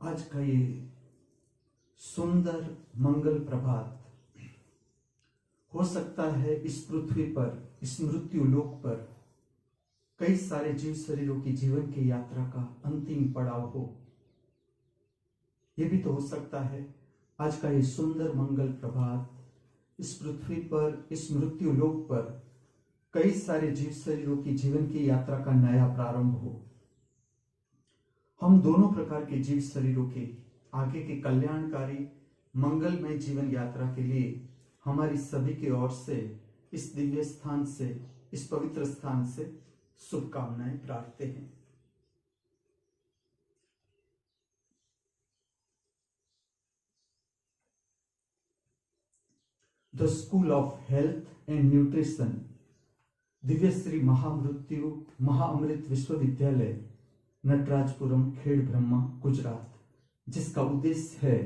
आज का ये सुंदर मंगल प्रभात हो सकता है इस पृथ्वी पर, इस मृत्यु लोक पर कई सारे जीव शरीरों की जीवन की यात्रा का अंतिम पड़ाव हो। यह भी तो हो सकता है आज का ये सुंदर मंगल प्रभात इस पृथ्वी पर, इस मृत्यु लोक पर कई सारे जीव शरीरों की जीवन की यात्रा का नया प्रारंभ हो। हम दोनों प्रकार के जीव शरीरों के आगे के कल्याणकारी मंगलमय जीवन यात्रा के लिए हमारी सभी की ओर से इस दिव्य स्थान से, इस पवित्र स्थान से शुभकामनाएं प्रार्थते हैं। The school of health and nutrition, Divya Shri महाअमृत विश्वविद्यालय, नटराजपुरम, खेड़ ब्रह्मा, गुजरात, जिसका उद्देश्य है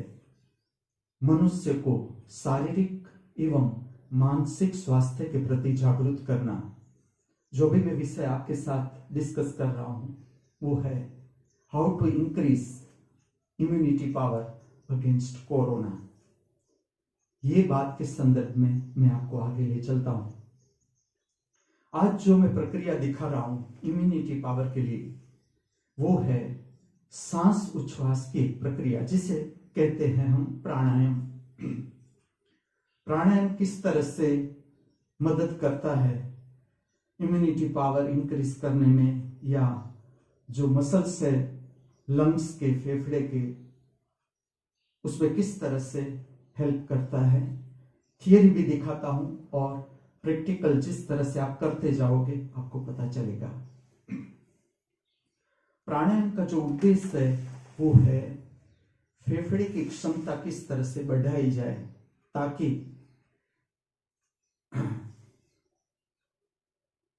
मनुष्य को शारीरिक एवं मानसिक स्वास्थ्य के प्रति जागरूक करना। जो भी मैं विषय आपके साथ डिस्कस कर रहा हूं वो है how to increase immunity power against corona. ये बात के संदर्भ में मैं आपको आगे ले चलता हूं। आज जो मैं प्रक्रिया दिखा रहा हूं इम्यूनिटी पावर के लिए, वो है सांस उच्छ्वास की प्रक्रिया, जिसे कहते हैं हम प्राणायाम। प्राणायाम किस तरह से मदद करता है इम्यूनिटी पावर इंक्रीज करने में, या जो मसल्स है लंग्स के, फेफड़े के, उसमें किस तरह से हेल्प करता है। थियरी भी दिखाता हूं और प्रैक्टिकल जिस तरह से आप करते जाओगे आपको पता चलेगा। प्राणायाम का जो उद्देश्य है वो है फेफड़े की क्षमता किस तरह से बढ़ाई जाए ताकि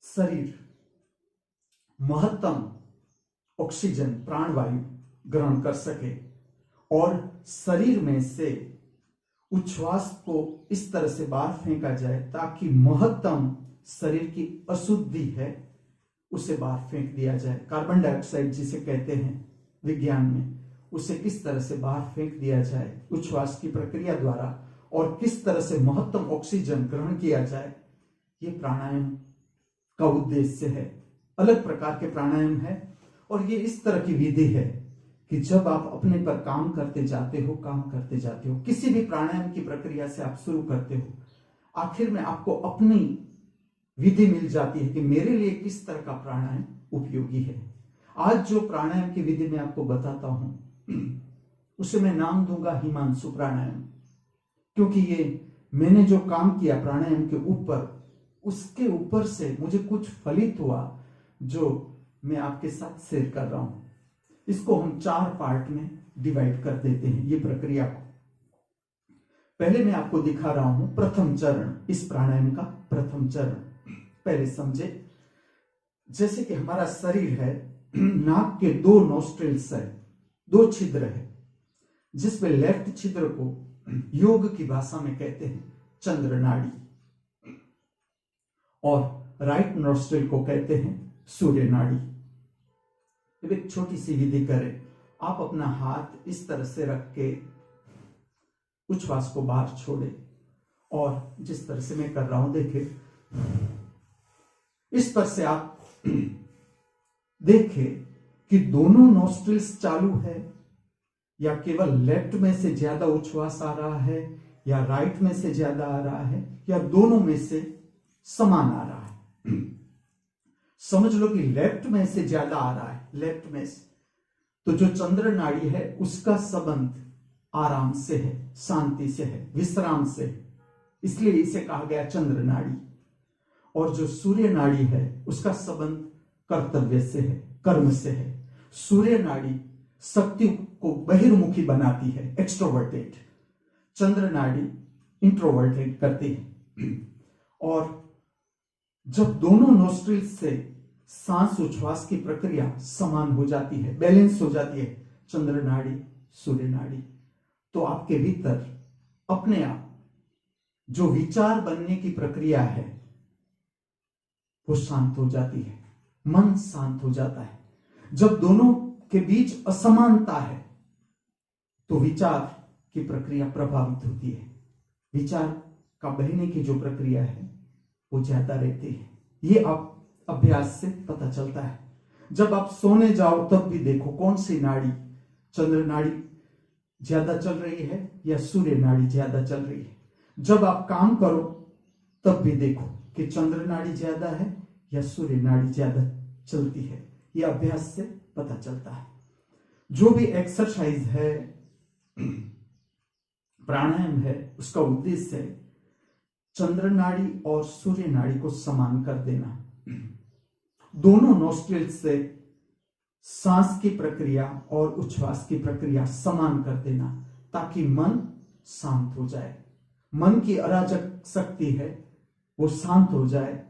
शरीर महत्तम ऑक्सीजन, प्राणवायु ग्रहण कर सके और शरीर में से उच्छ्वास को इस तरह से बाहर फेंका जाए ताकि महत्तम शरीर की अशुद्धि है उसे बाहर फेंक दिया जाए। कार्बन डाइऑक्साइड जिसे कहते हैं विज्ञान में, उसे किस तरह से बाहर फेंक दिया जाए उच्छ्वास की प्रक्रिया द्वारा, और किस तरह से महत्तम ऑक्सीजन ग्रहण किया जाए, ये प्राणायाम का उद्देश्य है। अलग प्रकार के प्राणायाम है और ये इस तरह की विधि है कि जब आप अपने पर काम करते जाते हो, किसी भी प्राणायाम की प्रक्रिया से आप शुरू करते हो, आखिर में आपको अपनी विधि मिल जाती है कि मेरे लिए किस तरह का प्राणायाम उपयोगी है। आज जो प्राणायाम की विधि मैं आपको बताता हूं उसे मैं नाम दूंगा हिमांशु प्राणायाम, क्योंकि ये मैंने जो काम किया प्राणायाम के ऊपर, उसके ऊपर से मुझे कुछ फलित हुआ जो मैं आपके साथ शेयर कर रहा हूं। इसको हम 4 पार्ट में डिवाइड कर देते हैं ये प्रक्रिया को। पहले मैं आपको दिखा रहा हूं प्रथम चरण, इस प्राणायाम का प्रथम चरण पहले समझे। जैसे कि हमारा शरीर है, नाक के 2 नोस्ट्रिल्स है, 2 छिद्र है, जिसमें लेफ्ट छिद्र को योग की भाषा में कहते हैं चंद्र नाड़ी और राइट नोस्ट्रिल को कहते हैं सूर्य नाड़ी। एक छोटी सी विधि करें। आप अपना हाथ इस तरह से रख के उच्छ्वास को बाहर छोड़े और जिस तरह से मैं कर रहा हूं देखिए, इस पर से आप देखें कि दोनों नोस्ट्रिल्स चालू है या केवल लेफ्ट में से ज्यादा उच्छ्वास आ रहा है या राइट में से ज्यादा आ रहा है या दोनों में से समान आ रहा है। समझ लो कि लेफ्ट में से ज्यादा आ रहा है, लेफ्ट में से, तो जो चंद्र नाड़ी है उसका संबंध आराम से है, शांति से है, विश्राम से है, इसलिए इसे कहा गया चंद्र नाड़ी। और जो सूर्य नाड़ी है उसका संबंध कर्तव्य से है, कर्म से है। सूर्य नाड़ी शक्ति को बहिर्मुखी बनाती है, एक्सट्रोवर्टेड। चंद्र नाड़ी इंट्रोवर्टेड करती है। और जब दोनों नोस्ट्रिल से सांस उच्छ्वास की प्रक्रिया समान हो जाती है, बैलेंस हो जाती है, चंद्र नाड़ी, सूर्य नाड़ी, तो आपके भीतर अपने आप जो विचार बनने की प्रक्रिया है वो शांत हो जाती है, मन शांत हो जाता है। जब दोनों के बीच असमानता है तो विचार की प्रक्रिया प्रभावित होती है। विचार का बहने की जो प्रक्रिया है वो ज्यादा रहती है। ये आप अभ्यास से पता चलता है। जब आप सोने जाओ तब भी देखो कौन सी नाड़ी, चंद्र नाड़ी ज्यादा चल रही है या सूर्य नाड़ी ज्यादा चल रही है। जब आप काम करो तब भी देखो कि चंद्र नाड़ी ज्यादा है या सूर्य नाड़ी ज्यादा चलती है। यह अभ्यास से पता चलता है। जो भी एक्सरसाइज है, प्राणायाम है, उसका उद्देश्य है चंद्र नाड़ी और सूर्य नाड़ी को समान कर देना। दोनों नोस्ट्रिल से सांस की प्रक्रिया और उच्छ्वास की प्रक्रिया समान कर देना, ताकि मन शांत हो जाए। मन की अराजक शक्ति है वो शांत हो जाए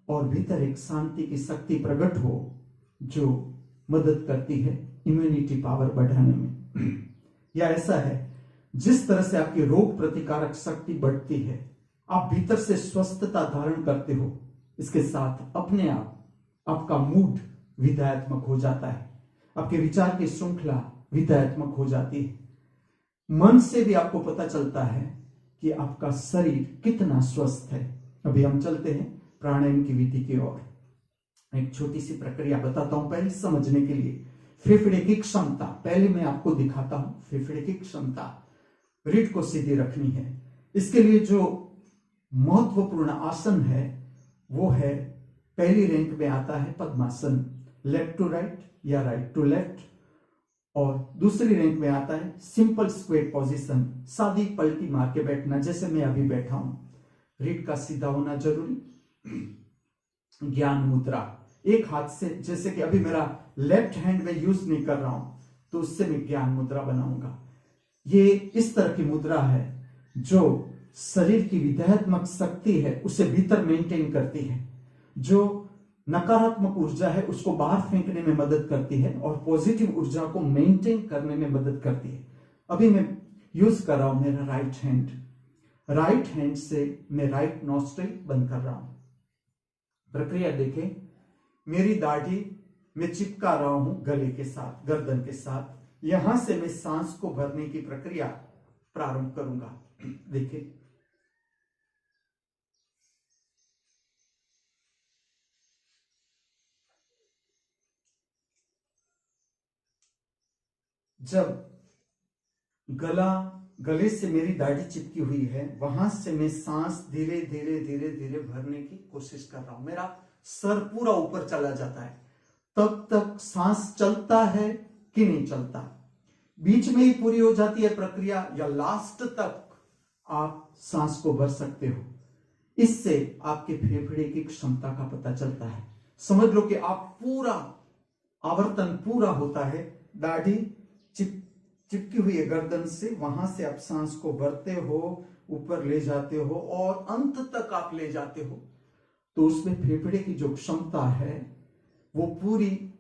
और भीतर एक शांति की शक्ति प्रकट हो जो मदद करती है इम्यूनिटी पावर बढ़ाने में। या ऐसा है जिस तरह से आपकी रोग प्रतिकारक शक्ति बढ़ती है, आप भीतर से स्वस्थता धारण करते हो, इसके साथ अपने आप आपका मूड विधायत्मक हो जाता है, आपके विचार की श्रृंखला विधायत्मक हो जाती है। मन से भी आपको पता चलता है कि आपका शरीर कितना स्वस्थ है। अभी हम चलते हैं प्राणायाम की विधि की ओर। एक छोटी सी प्रक्रिया बताता हूं पहले समझने के लिए। फेफड़े की क्षमता पहले मैं आपको दिखाता हूं। फेफड़े की क्षमता, रीढ़ को सीधी रखनी है। इसके लिए जो महत्वपूर्ण आसन है वो है, पहली रैंक में आता है पद्मासन, लेफ्ट टू राइट या राइट टू लेफ्ट। और दूसरी रैंक में आता है सिंपल स्क्वेट पोजीशन, सादी पलटी मार के बैठना, जैसे मैं अभी बैठा हूं। रीढ़ का सीधा होना जरूरी। ज्ञान मुद्रा, एक हाथ से, जैसे कि अभी मेरा लेफ्ट हैंड में यूज नहीं कर रहा हूं तो उससे मैं ज्ञान मुद्रा बनाऊंगा। ये इस तरह की मुद्रा है जो शरीर की विधायत्मक शक्ति है उसे भीतर मेंटेन करती है, जो नकारात्मक ऊर्जा है उसको बाहर फेंकने में मदद करती है और पॉजिटिव ऊर्जा को मेंटेन करने में मदद करती है। अभी मैं यूज कर रहा हूं मेरा राइट हैंड। राइट हैंड से मैं राइट नॉस्ट्रिल बंद कर रहा हूं। प्रक्रिया देखें, मेरी दाढ़ी में चिपका रहा हूं गले के साथ, गर्दन के साथ। यहां से मैं सांस को भरने की प्रक्रिया प्रारंभ करूंगा। देखिए, जब गले से मेरी दाढ़ी चिपकी हुई है वहां से मैं सांस धीरे धीरे धीरे धीरे भरने की कोशिश कर रहा हूं। मेरा सर पूरा ऊपर चला जाता है। तब तक सांस चलता है कि नहीं चलता, बीच में ही पूरी हो जाती है प्रक्रिया या लास्ट तक आप सांस को भर सकते हो। इससे आपके फेफड़े की क्षमता का पता चलता है। समझ लो कि आप पूरा आवर्तन पूरा होता है, दाढ़ी चिपकी हुई है गर्दन से, वहां से आप सांस को भरते हो, ऊपर ले जाते हो और अंत तक आप ले जाते हो, तो उसमें फेफड़े की जो क्षमता है वो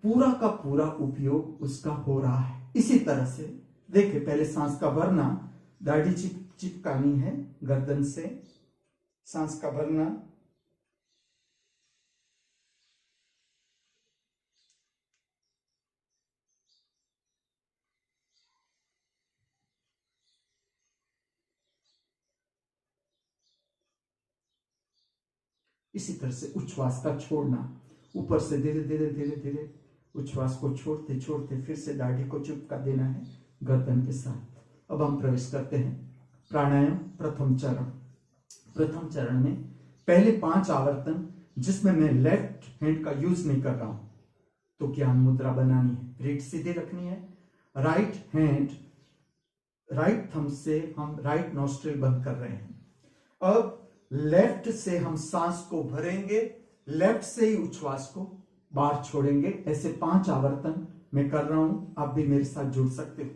पूरा का पूरा उपयोग उसका हो रहा है। इसी तरह से देखिए, पहले सांस का भरना, दाढ़ी चिपकानी है गर्दन से, सांस का भरना, इसी तरह से उच्छ्वास का छोड़ना, ऊपर से धीरे धीरे धीरे धीरे उच्छ्वास को छोड़ते छोड़ते फिर से दाढ़ी को चिपका देना है गर्दन के साथ। अब हम प्रवेश करते हैं प्राणायाम प्रथम चरण। प्रथम चरण में पहले 5 आवर्तन जिसमें मैं लेफ्ट हैंड का यूज नहीं कर रहा हूं, तो ज्ञान मुद्रा बनानी है, रीढ़ सीधी रखनी है, राइट हैंड, राइट थंब से हम राइट नॉस्ट्रिल बंद कर रहे हैं। अब लेफ्ट से हम सांस को भरेंगे, लेफ्ट से ही उच्छ्वास को बाहर छोड़ेंगे। ऐसे 5 आवर्तन मैं कर रहा हूं, आप भी मेरे साथ जुड़ सकते हो।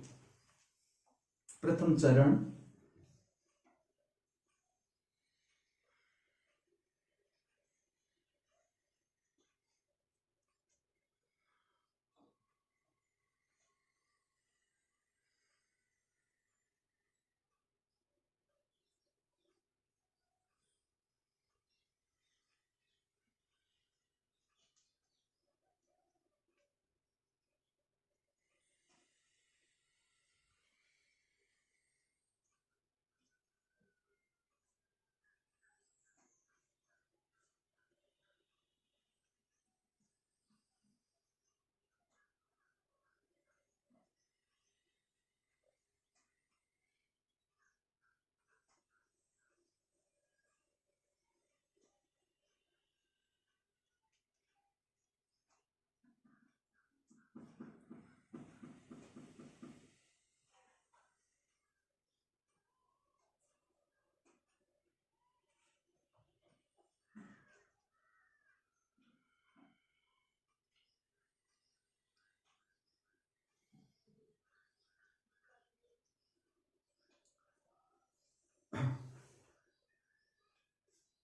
प्रथम चरण,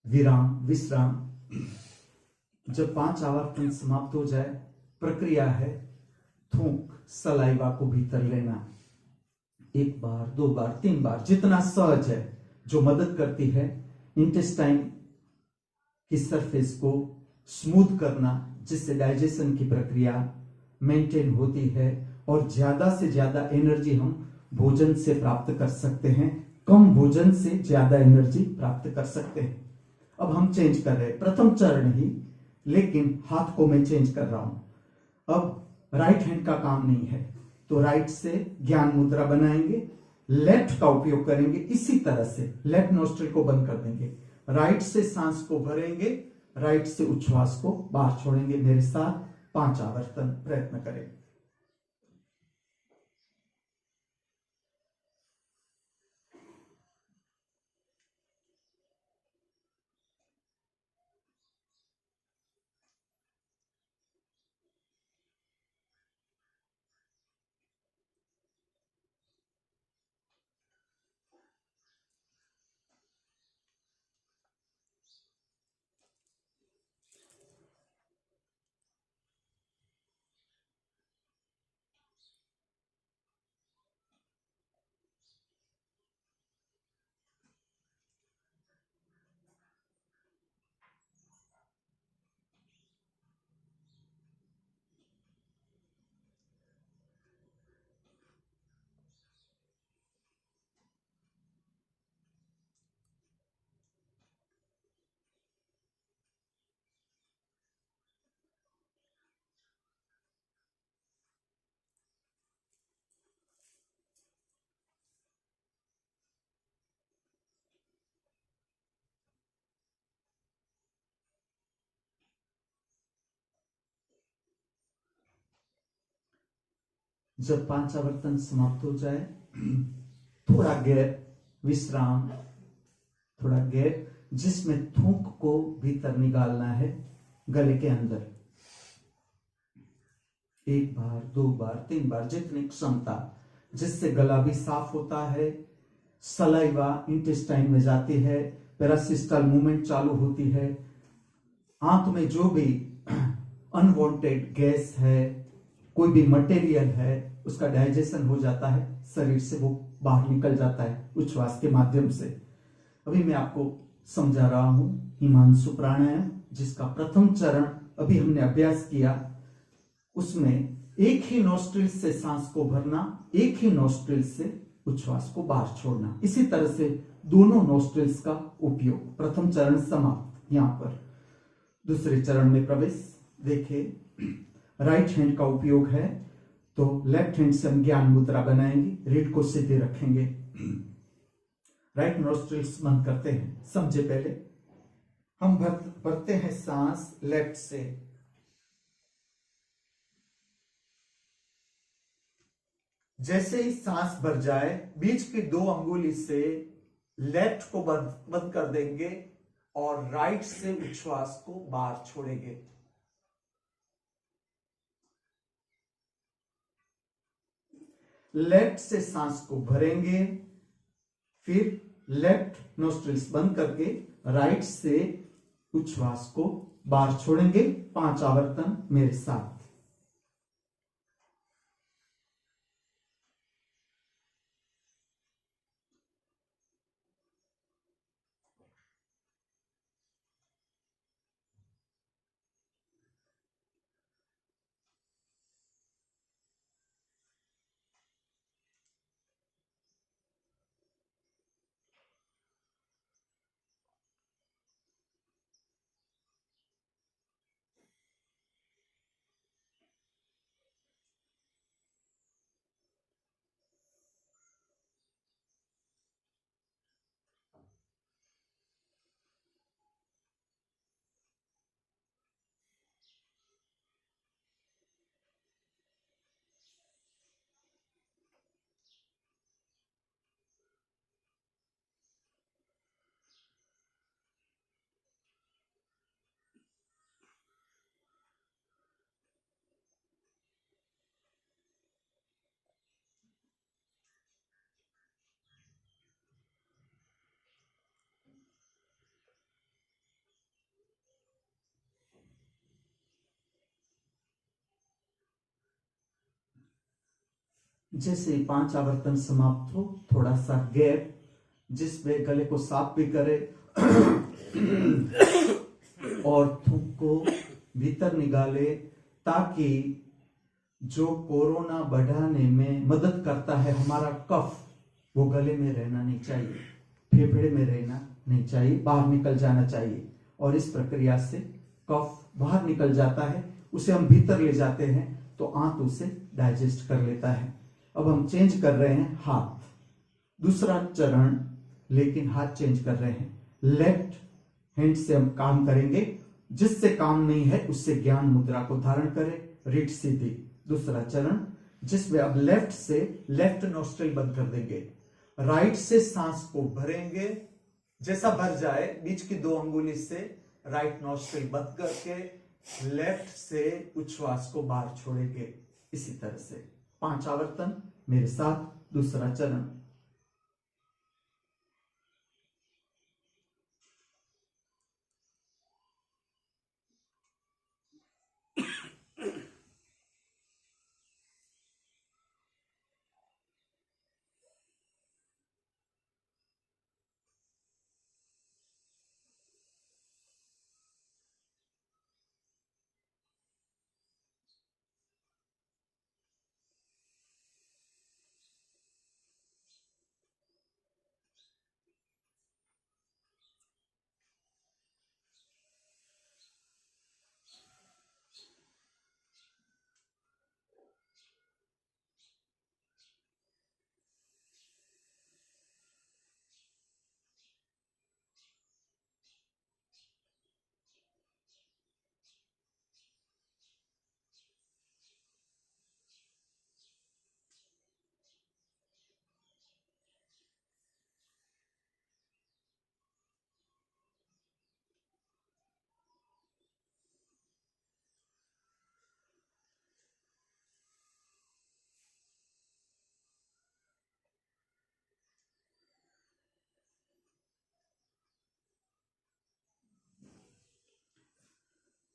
विराम, विश्राम। जब 5 आवर्तन समाप्त हो जाए, प्रक्रिया है थूक, सलाइवा को भीतर लेना। 1 बार, 2 बार, 3 बार, जितना सहज है, जो मदद करती है इंटेस्टाइन की सरफेस को स्मूथ करना, जिससे डाइजेशन की प्रक्रिया मेंटेन होती है और ज्यादा से ज्यादा एनर्जी हम भोजन से प्राप्त कर सकते हैं, कम भोजन से ज्यादा एनर्जी प्राप्त कर सकते हैं। अब हम चेंज कर रहे हैं, प्रथम चरण ही, लेकिन हाथ को मैं चेंज कर रहा हूं। अब राइट हैंड का काम नहीं है, तो राइट से ज्ञान मुद्रा बनाएंगे, लेफ्ट का उपयोग करेंगे। इसी तरह से लेफ्ट नोस्ट्रिल को बंद कर देंगे, राइट से सांस को भरेंगे, राइट से उच्छ्वास को बाहर छोड़ेंगे। मेरे साथ 5 आवर्तन प्रयत्न करें। जब 5 आवर्तन समाप्त हो जाए, थोड़ा गैप, विश्राम, थोड़ा गैप, जिसमें थूक को भीतर निकालना है गले के अंदर। 1 बार, 2 बार, 3 बार, जितनी क्षमता, जिससे गला भी साफ होता है, सलाइवा इंटेस्टाइन में जाती है, पैरासिस्टल मूवमेंट चालू होती है, आंत में जो भी अनवांटेड गैस है, कोई भी मटेरियल है, उसका डाइजेशन हो जाता है, शरीर से वो बाहर निकल जाता है उच्छ्वास के माध्यम से। अभी मैं आपको समझा रहा हूं हिमांशु प्राणायाम, जिसका प्रथम चरण अभी हमने अभ्यास किया। उसमें एक ही नोस्ट्रिल से सांस को भरना, एक ही नोस्ट्रिल से उच्छ्वास को बाहर छोड़ना। इसी तरह से दोनों नोस्ट्रिल्स का उपयोग। प्रथम चरण समाप्त। यहां पर दूसरे चरण में प्रवेश। देखिए, राइट हैंड का उपयोग है, तो लेफ्ट हैंड से हम ज्ञान मुद्रा बनाएंगे, रीढ़ को सीधे रखेंगे, राइट नोस्ट्रिल्स बंद करते हैं। समझे? पहले हम भरते हैं सांस लेफ्ट से, जैसे ही सांस भर जाए, बीच की 2 अंगुली से लेफ्ट को बंद कर देंगे और राइट से उच्छ्वास को बाहर छोड़ेंगे। लेफ्ट से सांस को भरेंगे, फिर लेफ्ट नोस्ट्रिल्स बंद करके राइट से उच्छ्वास को बाहर छोड़ेंगे। 5 आवर्तन मेरे साथ। जैसे 5 आवर्तन समाप्त हो, थोड़ा सा गैप, जिसमें गले को साफ भी करे और थूक को भीतर निकाले, ताकि जो कोरोना बढ़ाने में मदद करता है हमारा कफ, वो गले में रहना नहीं चाहिए, फेफड़े में रहना नहीं चाहिए, बाहर निकल जाना चाहिए। और इस प्रक्रिया से कफ बाहर निकल जाता है, उसे हम भीतर ले जाते हैं तो आंत उसे डाइजेस्ट कर लेता है। अब हम चेंज कर रहे हैं हाथ, दूसरा चरण, लेकिन हाथ चेंज कर रहे हैं। लेफ्ट हैंड से हम काम करेंगे, जिससे काम नहीं है उससे ज्ञान मुद्रा को धारण करें, रीढ़ सीधी। दूसरा चरण, जिसमें अब लेफ्ट से लेफ्ट नोस्ट्रिल बंद कर देंगे, राइट से सांस को भरेंगे, जैसा भर जाए बीच की 2 अंगुली से राइट नोस्ट्रिल बंद करके लेफ्ट से उच्छ्वास को बाहर छोड़ेंगे। इसी तरह से 5 आवर्तन मेरे साथ। दूसरा चरण,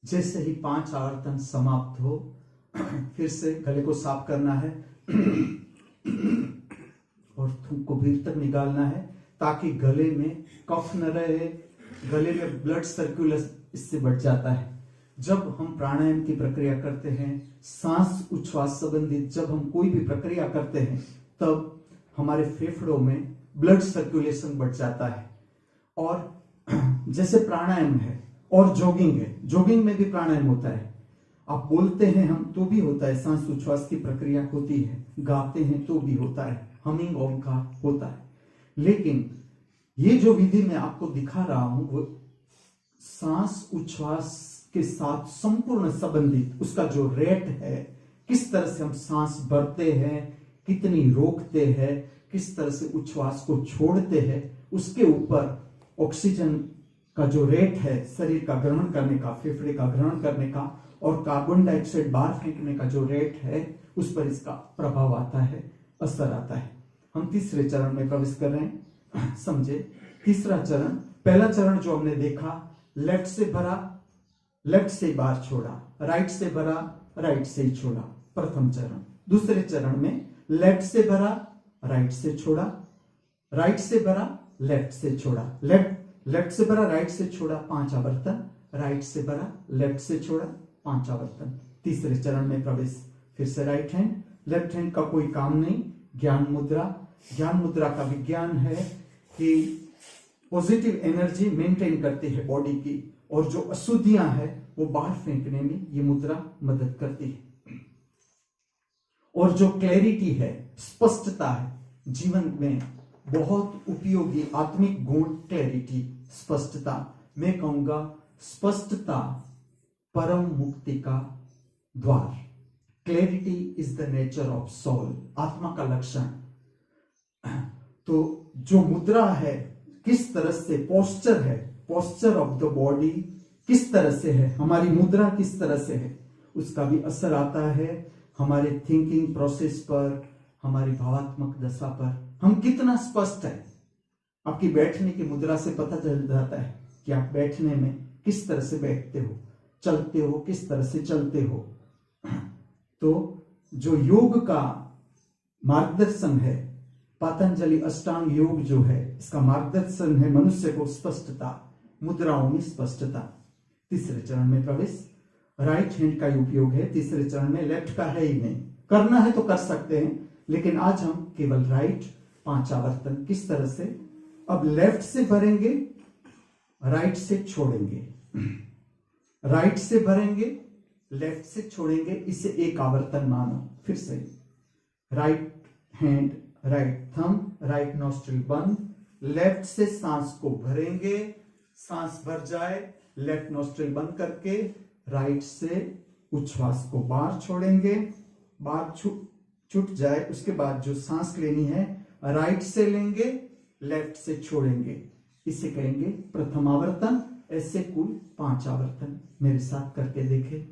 जैसे ही 5 आवर्तन समाप्त हो, फिर से गले को साफ करना है और थूक को भीतर निकालना है, ताकि गले में कफ न रहे, गले में ब्लड सर्कुलेशन इससे बढ़ जाता है। जब हम प्राणायाम की प्रक्रिया करते हैं, सांस उच्छ्वास संबंधित जब हम कोई भी प्रक्रिया करते हैं, तब हमारे फेफड़ों में ब्लड सर्कुलेशन बढ़ जाता है। और जैसे प्राणायाम है और जॉगिंग है, जॉगिंग में भी प्राणायाम होता है, आप बोलते हैं हम तो भी होता है, सांस उच्छ्वास की प्रक्रिया होती है, गाते हैं तो भी होता है, हमिंग ओमकार होता है। लेकिन ये जो विधि मैं आपको दिखा रहा हूं, वो सांस उच्छ्वास के साथ संपूर्ण संबंधित, उसका जो रेट है, किस तरह से हम सांस भरते हैं, कितनी रोकते हैं, किस तरह से उच्छ्वास को छोड़ते हैं, उसके ऊपर ऑक्सीजन का जो रेट है शरीर का ग्रहण करने का, फेफड़े का ग्रहण करने का, और कार्बन डाइऑक्साइड बाहर फेंकने का जो रेट है, उस पर इसका प्रभाव आता है, असर आता है। हम तीसरे चरण में प्रवेश कर रहे हैं, समझे। तीसरा चरण, पहला चरण जो हमने देखा, लेफ्ट से भरा, लेफ्ट से बाहर छोड़ा, राइट से भरा, राइट से ही छोड़ा, प्रथम चरण। दूसरे चरण में लेफ्ट से भरा, राइट से छोड़ा, राइट से भरा, लेफ्ट से छोड़ा, लेफ्ट से भरा, राइट से छोड़ा, 5 आवर्तन, राइट से भरा, लेफ्ट से छोड़ा, 5 आवर्तन। तीसरे चरण में प्रवेश, फिर से राइट हैंड, लेफ्ट हैंड का कोई काम नहीं, ज्ञान मुद्रा। ज्ञान मुद्रा का विज्ञान है कि पॉजिटिव एनर्जी मेंटेन करती है बॉडी की, और जो अशुद्धियां हैं वो बाहर फेंकने में ये मुद्रा मदद करती है। और जो क्लैरिटी है, स्पष्टता है, जीवन में बहुत उपयोगी आत्मिक गुण क्लैरिटी, स्पष्टता। मैं कहूंगा स्पष्टता परम मुक्ति का द्वार। Clarity is the nature of soul, आत्मा का लक्षण। तो जो मुद्रा है, किस तरह से पोस्चर है, पोस्चर ऑफ द बॉडी किस तरह से है, हमारी मुद्रा किस तरह से है, उसका भी असर आता है हमारे थिंकिंग प्रोसेस पर, हमारी भावात्मक दशा पर। हम कितना स्पष्ट है, आपकी बैठने की मुद्रा से पता चल जाता है कि आप बैठने में किस तरह से बैठते हो, चलते हो किस तरह से चलते हो। तो जो योग का मार्गदर्शन है। पतंजलि अष्टांग योग जो है इसका मार्गदर्शन है मनुष्य को स्पष्टता, मुद्राओं में स्पष्टता। तीसरे चरण में प्रवेश, राइट हैंड का उपयोग है। तीसरे चरण में लेफ्ट का है ही नहीं, करना है तो कर सकते हैं, लेकिन आज हम केवल राइट 5 आवर्तन किस तरह से, अब लेफ्ट से भरेंगे, राइट से छोड़ेंगे, राइट से भरेंगे, लेफ्ट से छोड़ेंगे, इसे एक आवर्तन मानो। फिर से right hand, right thumb, right nostril बंद, लेफ्ट से सांस को भरेंगे, सांस भर जाए, लेफ्ट नॉस्ट्रिल बंद करके राइट से उच्छ्वास को बाहर छोड़ेंगे, बाहर छूट जाए, उसके बाद जो सांस लेनी है राइट से लेंगे, लेफ्ट से छोड़ेंगे, इसे कहेंगे प्रथम आवर्तन। ऐसे कुल 5 आवर्तन मेरे साथ करके देखें।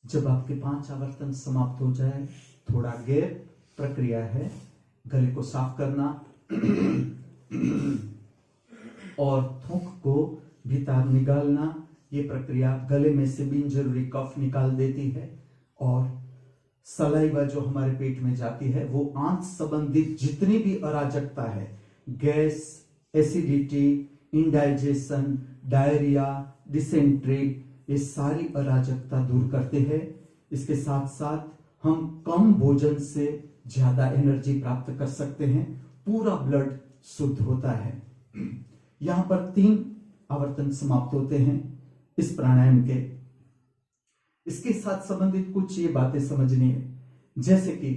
जब आपके 5 आवर्तन समाप्त हो जाए, थोड़ा गैप प्रक्रिया है, गले को साफ करना और थूक को भीतर निकालना। ये प्रक्रिया गले में से बिनजरूरी कफ निकाल देती है और सलाइवा जो हमारे पेट में जाती है वो आंत संबंधित जितनी भी अराजकता है, gas, acidity, indigestion, diarrhoea, dysentery, ये सारी अराजकता दूर करते हैं। इसके साथ साथ हम कम भोजन से ज्यादा एनर्जी प्राप्त कर सकते हैं, पूरा ब्लड शुद्ध होता है। यहां पर 3 आवर्तन समाप्त होते हैं इस प्राणायाम के। इसके साथ संबंधित कुछ ये बातें समझनी है, जैसे कि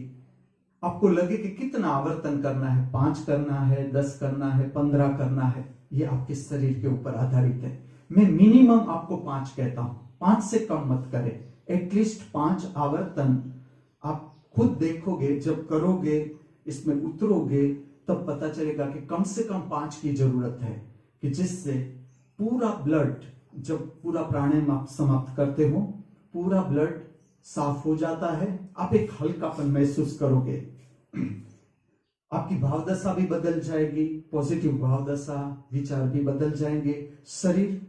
आपको लगे कि कितना आवर्तन करना है, 5 करना है, 10 करना है, 15 करना है, ये आपके शरीर के ऊपर आधारित है। मैं मिनिमम आपको 5 कहता हूं, 5 से कम मत करें, एटलीस्ट 5 आवर्तन। आप खुद देखोगे, जब करोगे, इसमें उतरोगे, तब पता चलेगा कि कम से कम 5 की जरूरत है, कि जिससे पूरा ब्लड, जब पूरा प्राणायाम आप समाप्त करते हो, पूरा ब्लड साफ हो जाता है, आप एक हल्कापन महसूस करोगे, आपकी भावदशा भी बदल जाएगी, पॉजिटिव भावदशा, विचार भी बदल जाएंगे, शरीर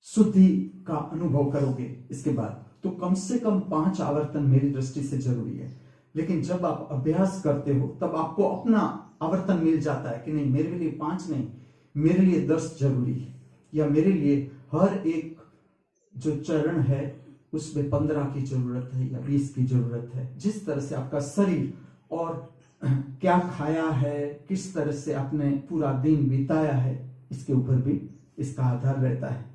शुद्धि का अनुभव करोगे। इसके बाद तो कम से कम 5 आवर्तन मेरी दृष्टि से जरूरी है। लेकिन जब आप अभ्यास करते हो तब आपको अपना आवर्तन मिल जाता है कि नहीं, मेरे लिए 5 नहीं, मेरे लिए 10 जरूरी है, या मेरे लिए हर एक जो चरण है उसमें 15 की जरूरत है या 20 की जरूरत है। जिस तरह से आपका शरीर और क्या खाया है, किस तरह से आपने पूरा दिन बिताया है, इसके ऊपर भी इसका आधार रहता है।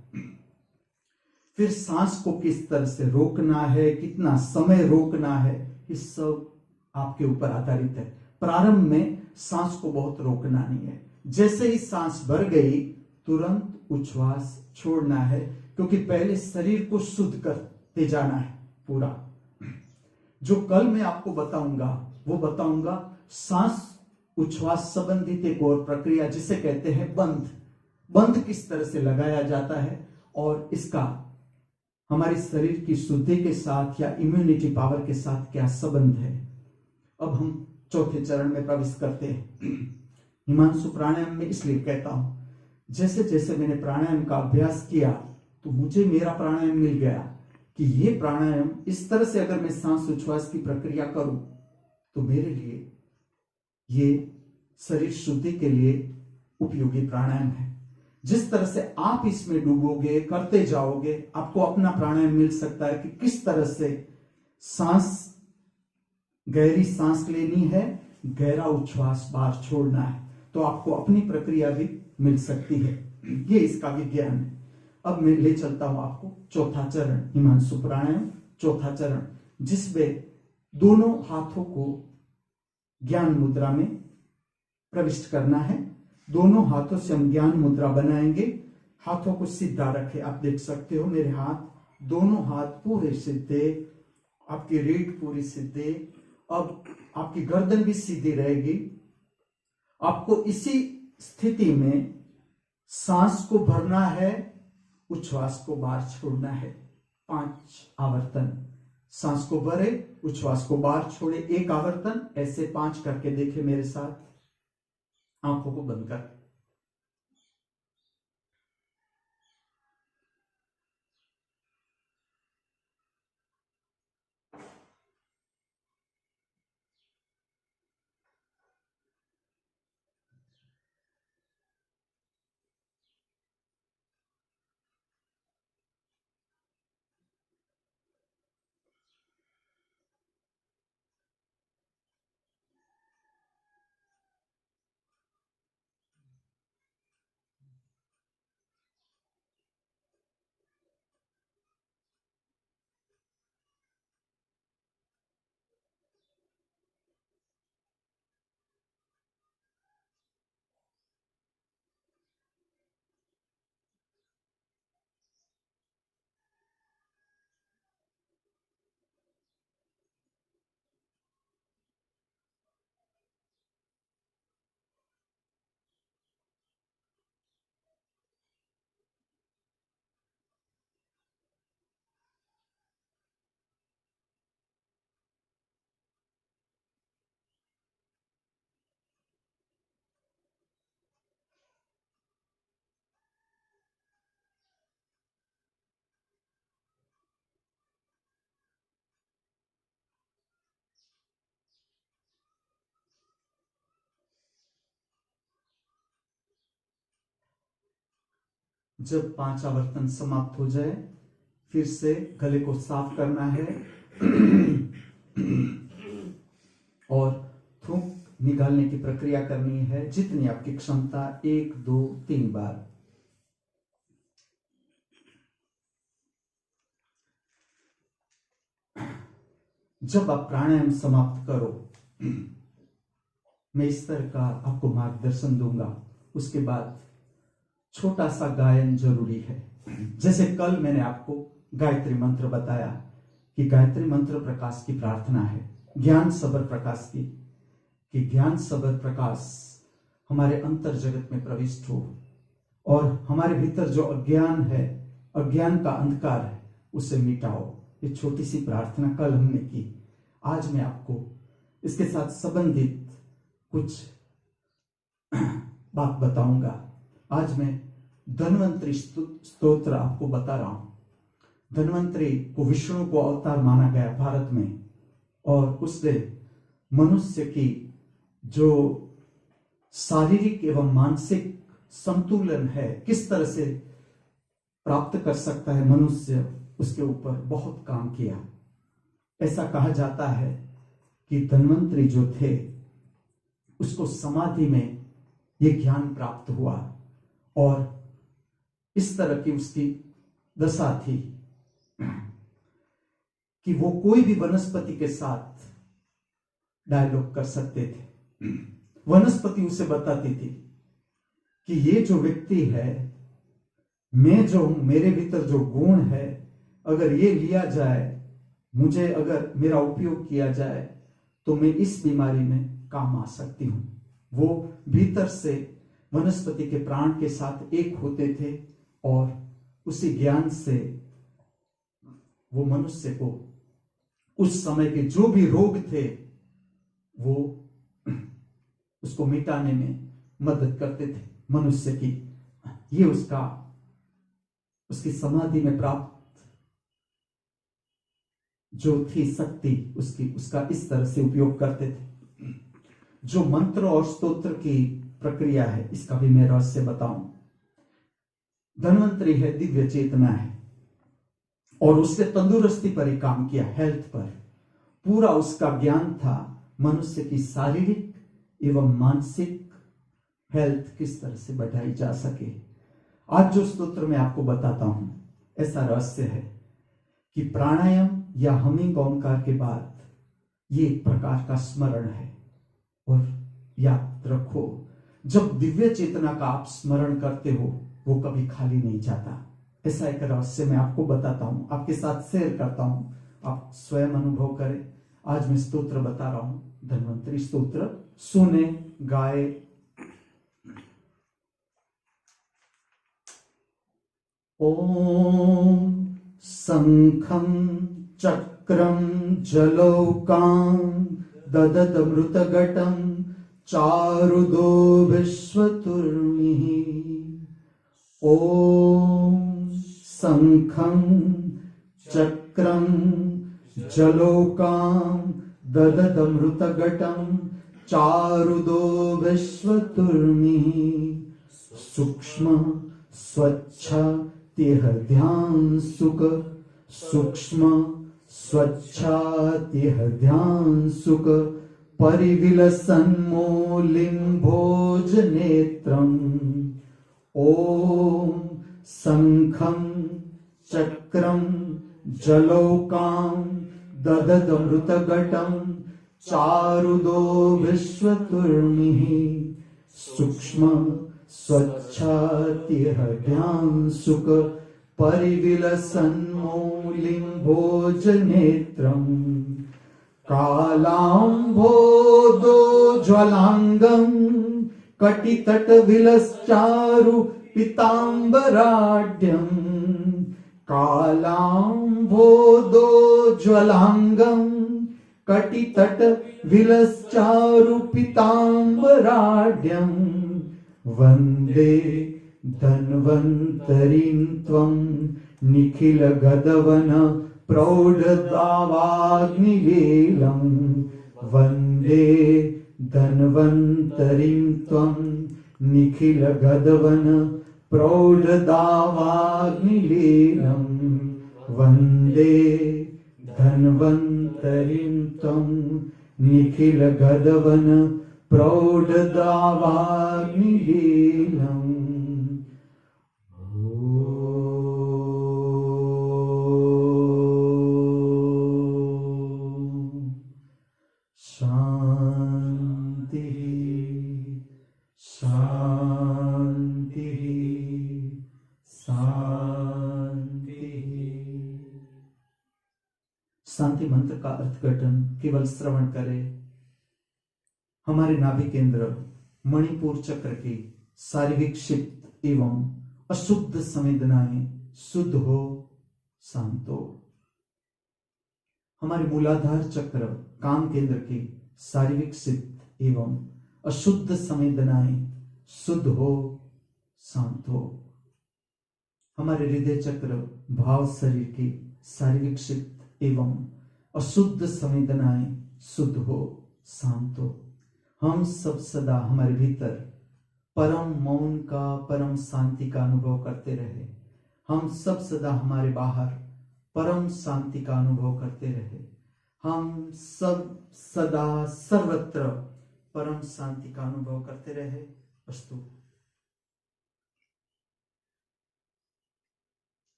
फिर सांस को किस तरह से रोकना है, कितना समय रोकना है, इस सब आपके ऊपर आधारित है। प्रारंभ में सांस को बहुत रोकना नहीं है। जैसे ही सांस भर गई तुरंत उच्छ्वास छोड़ना है, क्योंकि पहले शरीर को शुद्ध करते जाना है पूरा। जो कल मैं आपको बताऊंगा वो बताऊंगा सांस उच्छ्वास संबंधित एक और प्रक्रिया जिसे कहते हैं बंध। बंध किस तरह से लगाया जाता है और इसका हमारे शरीर की शुद्धि के साथ या इम्यूनिटी पावर के साथ क्या संबंध है। अब हम चौथे चरण में प्रवेश करते हैं। हिमांशु प्राणायाम में इसलिए कहता हूं, जैसे जैसे मैंने प्राणायाम का अभ्यास किया तो मुझे मेरा प्राणायाम मिल गया कि ये प्राणायाम इस तरह से अगर मैं सांस उच्छ्वास की प्रक्रिया करूं तो मेरे लिए ये शरीर शुद्धि के लिए उपयोगी प्राणायाम है। जिस तरह से आप इसमें डूबोगे, करते जाओगे, आपको अपना प्राणायाम मिल सकता है कि किस तरह से सांस, गहरी सांस लेनी है, गहरा उच्छ्वास बाहर छोड़ना है, तो आपको अपनी प्रक्रिया भी मिल सकती है। ये इसका विज्ञान है। अब मैं ले चलता हूं आपको चौथा चरण, हिमांशु प्राणायाम चौथा चरण, जिसमें दोनों हाथों को ज्ञान मुद्रा में प्रविष्ट करना है। दोनों हाथों से हम ज्ञान मुद्रा बनाएंगे। हाथों को सीधा रखें। आप देख सकते हो मेरे हाथ, दोनों हाथ पूरे सीधे, आपकी रीढ़ पूरी सीधे। अब आपकी गर्दन भी सीधी रहेगी। आपको इसी स्थिति में सांस को भरना है, उच्छ्वास को बाहर छोड़ना है। 5 आवर्तन सांस को भरे, उच्छ्वास को बाहर छोड़े, 1 आवर्तन, ऐसे 5 करके देखे मेरे साथ, आंखों को बंद कर। जब 5 आवर्तन समाप्त हो जाए, फिर से गले को साफ करना है और थूक निकालने की प्रक्रिया करनी है, जितनी आपकी क्षमता, 1 2 3 बार। जब आप प्राणायाम समाप्त करो, मैं इस तरह का आपको मार्गदर्शन दूंगा। उसके बाद छोटा सा गायन जरूरी है। जैसे कल मैंने आपको गायत्री मंत्र बताया कि गायत्री मंत्र प्रकाश की प्रार्थना है, ज्ञान सबर प्रकाश की, कि ज्ञान सबर प्रकाश हमारे अंतर जगत में प्रविष्ट हो और हमारे भीतर जो अज्ञान है, अज्ञान का अंधकार है, उसे मिटाओ। ये छोटी सी प्रार्थना कल हमने की। आज मैं आपको इसके साथ संबंधित कुछ बात बताऊंगा। आज मैं धन्वंतरी स्तोत्र आपको बता रहा हूं। धन्वंतरी को विष्णु को अवतार माना गया भारत में, और उसने मनुष्य की जो शारीरिक एवं मानसिक संतुलन है, किस तरह से प्राप्त कर सकता है मनुष्य, उसके ऊपर बहुत काम किया। ऐसा कहा जाता है कि धन्वंतरी जो थे उसको समाधि में यह ज्ञान प्राप्त हुआ और इस तरह की उसकी दशा थी कि वो कोई भी वनस्पति के साथ डायलॉग कर सकते थे। वनस्पति उसे बताती थी कि ये जो व्यक्ति है, मैं जो हूं, मेरे भीतर जो गुण है, अगर ये लिया जाए, मुझे अगर मेरा उपयोग किया जाए तो मैं इस बीमारी में काम आ सकती हूं। वो भीतर से वनस्पति के प्राण के साथ एक होते थे और उसी ज्ञान से वो मनुष्य को उस समय के जो भी रोग थे वो उसको मिटाने में मदद करते थे मनुष्य की। ये उसकी समाधि में प्राप्त जो थी शक्ति, उसका इस तरह से उपयोग करते थे। जो मंत्र और स्तोत्र की प्रक्रिया है, इसका भी मैं रहस्य बताऊं। धन्वंतरी है, दिव्य चेतना है और उसने तंदुरुस्ती पर ही काम किया, हेल्थ पर। पूरा उसका ज्ञान था मनुष्य की शारीरिक एवं मानसिक हेल्थ किस तरह से बढ़ाई जा सके। आज जो स्तोत्र मैं आपको बताता हूं, ऐसा रहस्य है कि प्राणायाम या हमिंग ओंकार के बाद ये एक प्रकार का स्मरण है। और याद रखो, जब दिव्य चेतना का आप स्मरण करते हो वो कभी खाली नहीं जाता। ऐसा एक रहस्य मैं आपको बताता हूं, आपके साथ शेयर करता हूं, आप स्वयं अनुभव करें। आज मैं स्तोत्र बता रहा हूं, धन्वंतरी स्तोत्र। सुने, गाए। ओम शंखं चक्रं जलौकां दददमृतघटं चारुदो विश्वतुर्मिः। ओम शंखं चक्रं जलौकां दददमृतघटं चारुदो विश्वतुर्मिः। सूक्ष्म स्वच्छ तेह ध्यान सुख, सूक्ष्म स्वच्छातेह ध्यान सुख, परिविलसन्मूलिं भोजनेत्रम्। ओम शंखं चक्रं जलौकां दददमृतघटं चारुदो विश्वतुर्मिः। सूक्ष्म स्वच्छातेह ध्यान सुख, परिविलसन्मूलिं भोजनेत्रम्। कालाम्भोदो ज्वलांगं कटितटविलश्चारु पीताम्बराढ्यं। कालाम्भोदो ज्वलांगं कटितटविलश्चारु पीताम्बराढ्यं। वन्दे धन्वन्तरिं त्वं निखिल गदवन प्रौढदावाग्निवेलं। वन्दे धन्वन्तरिं त्वं निखिल गदवन प्रौढदावाग्निवेलं। वन्दे धन्वन्तरिं त्वं निखिल गदवन प्रौढदावाग्निवेलम्। शांति शांति शांति। शांति मंत्र का अर्थघटन केवल श्रवण करें। हमारे नाभि केंद्र मणिपुर चक्र की सारी विक्षिप्त एवं अशुद्ध संवेदनाएं शुद्ध हो, शांत हो। हमारे मूलाधार चक्र काम केंद्र की सारी विक्षिप्त एवं अशुद्ध संवेदनाएं शुद्ध हो, शांत हो। हमारे हृदय चक्र भाव शरीर की सारी विक्षिप्त एवं अशुद्ध संवेदनाएं शुद्ध हो, शांत हो। हम सब सदा हमारे भीतर परम मौन का, परम शांति का अनुभव करते रहे। हम सब सदा हमारे बाहर परम शांति का अनुभव करते रहे। हम सब सदा सर्वत्र परम शांति का अनुभव करते रहे। अस्तु।